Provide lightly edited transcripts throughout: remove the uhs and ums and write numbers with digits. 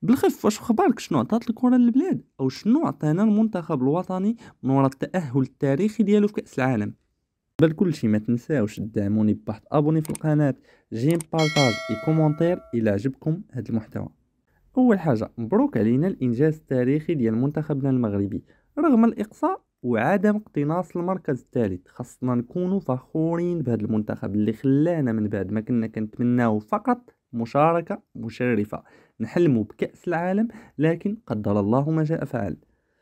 بالخف، واش خبارك شنو عطات الكرة للبلاد، او شنو عطانا المنتخب الوطني من وراء التأهل التاريخي ديالو في كأس العالم؟ قبل كل شيء ما تنساوش تدعموني بواحد ابوني في القناة، جيم بارطاج اي كومونتير الى عجبكم هذا المحتوى. اول حاجة، مبروك علينا الانجاز التاريخي ديال منتخبنا المغربي رغم الاقصاء وعدم اقتناص المركز الثالث. خاصنا نكونوا فخورين بهذا المنتخب اللي خلانا من بعد ما كنا كنتمناو فقط مشاركة مشرفة نحلموا بكأس العالم، لكن قدر الله ما شاء فعل.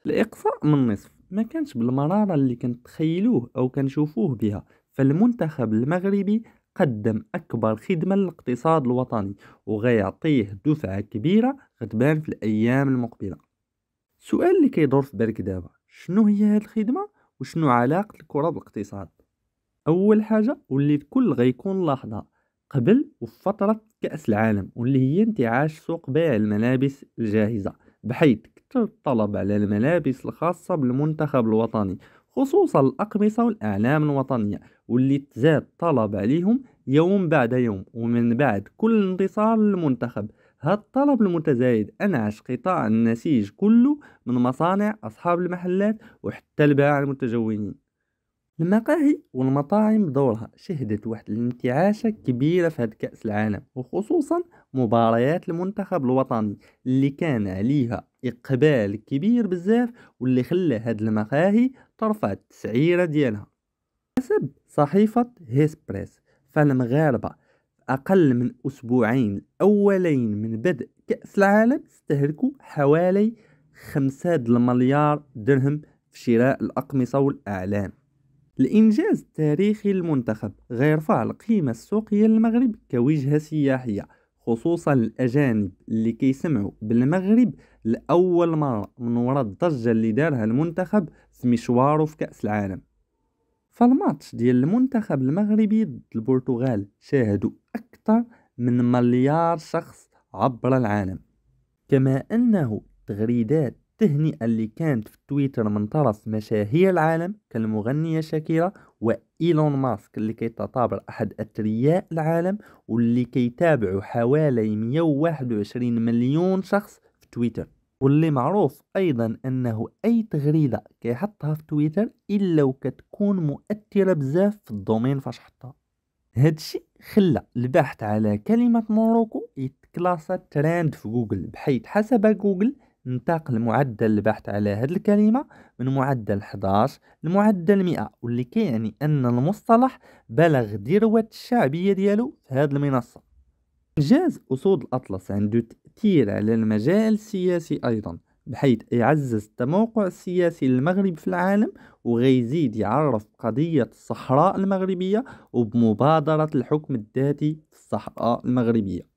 الإقصاء من النصف ما كانش بالمرارة اللي كنتخيلوه أو كنشوفوه بها، فالمنتخب المغربي قدم أكبر خدمة للاقتصاد الوطني وغيعطيه دفعة كبيرة غتبان في الأيام المقبلة. السؤال اللي كيدور في بالك دابا، شنو هي هاد الخدمة وشنو علاقة الكرة بالاقتصاد؟ أول حاجة واللي الكل غيكون لاحظها قبل وفترة كأس العالم، واللي هي انتعاش سوق بيع الملابس الجاهزة، بحيث كتر الطلب على الملابس الخاصة بالمنتخب الوطني، خصوصا الأقمصة والأعلام الوطنية، واللي تزاد طلب عليهم يوم بعد يوم ومن بعد كل انتصار للمنتخب. هاد الطلب المتزايد أنعش قطاع النسيج كله، من مصانع أصحاب المحلات وحتى البائع المتجولين. المقاهي والمطاعم بدورها شهدت واحد الانتعاشة كبيرة في هاد كأس العالم، وخصوصا مباريات المنتخب الوطني اللي كان عليها إقبال كبير بزاف، واللي خلى هاد المقاهي ترفع التسعيرة ديالها. حسب صحيفة هيسبريس، فالمغاربة في أقل من أسبوعين الأولين من بدء كأس العالم استهلكوا حوالي 5 مليار درهم في شراء الأقمصة والأعلام. الإنجاز التاريخي للمنتخب غيرفع القيمة السوقية للمغرب كوجهة سياحية، خصوصا الأجانب اللي كيسمعوا بالمغرب لأول مرة من وراء الضجة اللي دارها المنتخب في مشواره في كأس العالم. فالماتش ديال المنتخب المغربي ضد البرتغال شاهدوا أكثر من 1 مليار شخص عبر العالم، كما أنه تغريدات التهنئة اللي كانت في تويتر من طرف مشاهير العالم كالمغنية شاكيرا وإيلون ماسك اللي كيعتبر أحد أثرياء العالم، واللي كيتابعوا حوالي 121 مليون شخص في تويتر. واللي معروف أيضا أنه أي تغريدة كيحطها في تويتر إلا وكتكون مؤثرة بزاف في الدومين فاش حطها. هادشي خلى البحث على كلمة موروكو يتكلاصا ترند في جوجل، بحيث حسب جوجل انتقل معدل البحث على هاد الكلمة من معدل 11 لمعدل 100، واللي كيعني أن المصطلح بلغ ذروة الشعبية ديالو في هاد المنصة. إنجاز أسود الأطلس عنده تأثير على المجال السياسي أيضا، بحيث يعزز التموقع السياسي للمغرب في العالم، وغيزيد يعرف قضية الصحراء المغربية وبمبادرة الحكم الذاتي في الصحراء المغربية.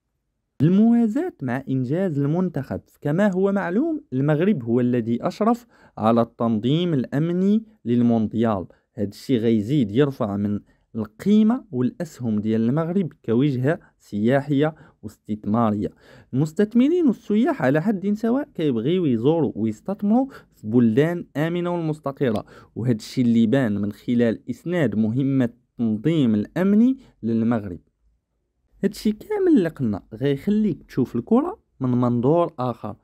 بالموازاة مع إنجاز المنتخب، كما هو معلوم المغرب هو الذي أشرف على التنظيم الأمني للمونديال. هذا الشيء غيزيد يرفع من القيمة والأسهم ديال المغرب كوجهة سياحية واستثمارية. المستثمرين والسياح على حد سواء كيبغيو يزوروا ويستثمروا في بلدان آمنة والمستقرة، وهذا الشيء اللي بان من خلال إسناد مهمة التنظيم الأمني للمغرب. هادشي كامل اللي قلنا غيخليك تشوف الكرة من منظور آخر،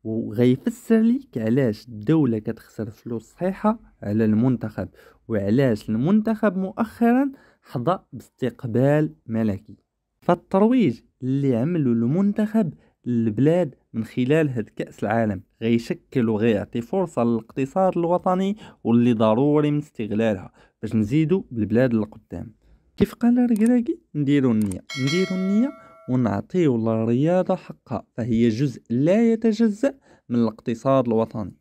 وغيفسر ليك علاش الدولة كتخسر فلوس صحيحة على المنتخب، وعلاش المنتخب مؤخرا حظى باستقبال ملكي. فالترويج اللي عملو المنتخب للبلاد من خلال هاد كأس العالم غيشكل وغيعطي فرصة للاقتصاد الوطني، واللي ضروري من استغلالها باش نزيدو بالبلاد القدام. كيف قال الركراكي، نديرو النية ونعطيو للرياضة حقها، فهي جزء لا يتجزأ من الاقتصاد الوطني.